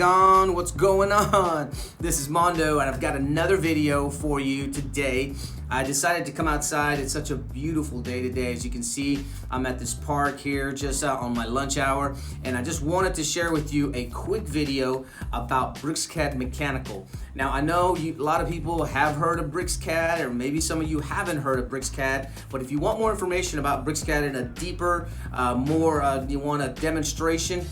Hexagon, what's going on? This is Mondo and I've got another video for you today. I decided to come outside. It's such a beautiful day today. As you can see, I'm at this park here just on my lunch hour, and I just wanted to share with you a quick video about BricsCAD Mechanical. Now I know a lot of people have heard of BricsCAD, or maybe some of you haven't heard of BricsCAD, but if you want more information about BricsCAD in a deeper, you want a demonstration,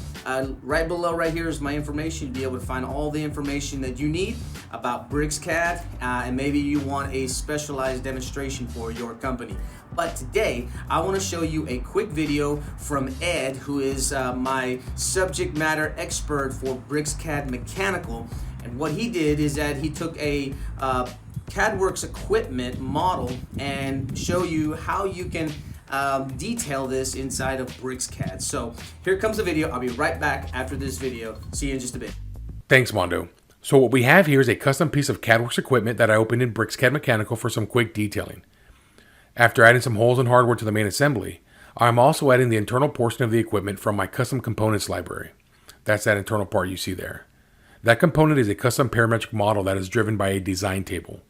right below right here is my information. You'll be able to find all the information that you need about BricsCAD, and maybe you want a specialized demonstration for your company. But today I want to show you a quick video from Ed, who is my subject matter expert for BricsCAD Mechanical. And what he did is that he took a CADWorks equipment model and show you how you can detail this inside of BricsCAD. So here comes the video. I'll be right back after this video. See you in just a bit. Thanks, Mondo. So what we have here is a custom piece of CADWorks equipment that I opened in BricsCAD Mechanical for some quick detailing. After adding some holes and hardware to the main assembly, I'm also adding the internal portion of the equipment from my custom components library. That's that internal part you see there. That component is a custom parametric model that is driven by a design table.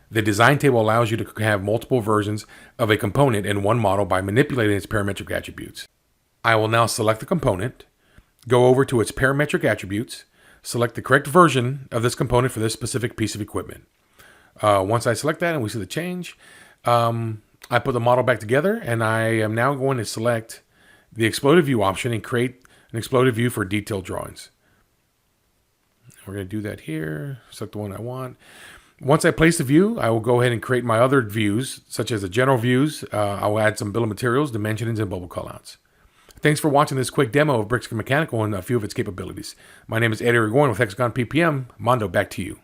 The design table allows you to have multiple versions of a component in one model by manipulating its parametric attributes. I will now select the component, go over to its parametric attributes, select the correct version of this component for this specific piece of equipment. Once I select that and we see the change, I put the model back together, and I am now going to select the exploded view option and create an exploded view for detailed drawings. We're going to do that here, select the one I want. Once I place the view, I will go ahead and create my other views, such as the general views. I will add some bill of materials, dimensions, and bubble callouts. Thanks for watching this quick demo of BricsCAD Mechanical and a few of its capabilities. My name is Ed.irigoyen with Hexagon PPM. Mondo, back to you.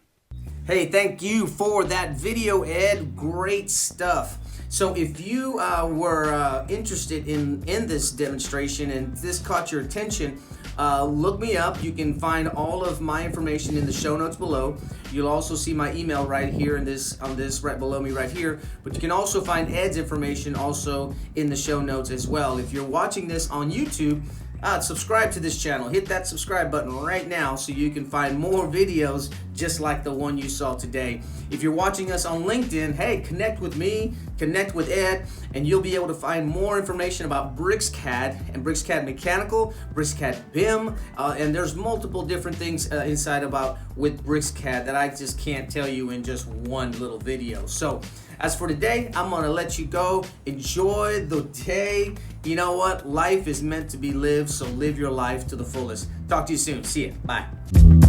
Hey, thank you for that video, Ed. Great stuff. So if you were interested in this demonstration and this caught your attention, look me up. You can find all of my information in the show notes below. You'll also see my email right here on this right below me right here. But you can also find Ed's information also in the show notes as well. If you're watching this on YouTube, subscribe to this channel. Hit that subscribe button right now so you can find more videos just like the one you saw today. If you're watching us on LinkedIn, hey, connect with me, connect with Ed, and you'll be able to find more information about BricsCAD and BricsCAD Mechanical, BricsCAD BIM, and there's multiple different things inside with BricsCAD that I just can't tell you in just one little video. So as for today, I'm gonna let you go. Enjoy the day. You know what? Life is meant to be lived, so live your life to the fullest. Talk to you soon. See ya. Bye.